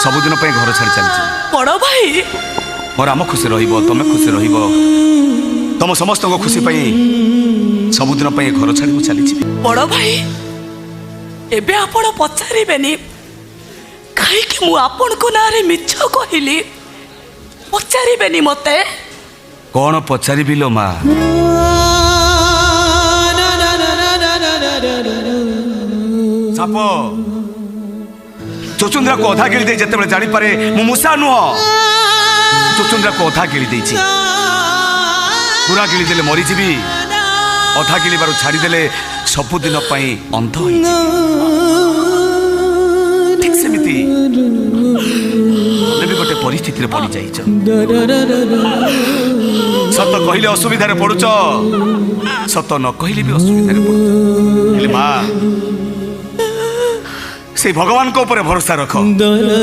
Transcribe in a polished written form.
सबुदिन घर छाड़ी चलती बड़ भाई मोर आम खुशी रमे खुशी तुम समस्त खुशी सबुदिन घर छाड़ी चली बड़ भाई एबे आपण पचारिबेनी कहीं मु आपण को नारे मिछ कहली पचारिबेनी मते कौन पचारि लो माँ साप चुचुंद्रा को अधा गिली जिते जापे मु मूषा नुह चुचुंद्रा को अधा गिली पूरा गिली देले मरीजी अधा गिलिबार छाड़ीदे सबुदिन अंध ठीक सेमती गोटे परिस्थिति पड़ जा सत कहले असुविधा पड़ुच सत न कहले भी असुविधा पड़ुच माँ से भगवान को ऊपर भरोसा रख।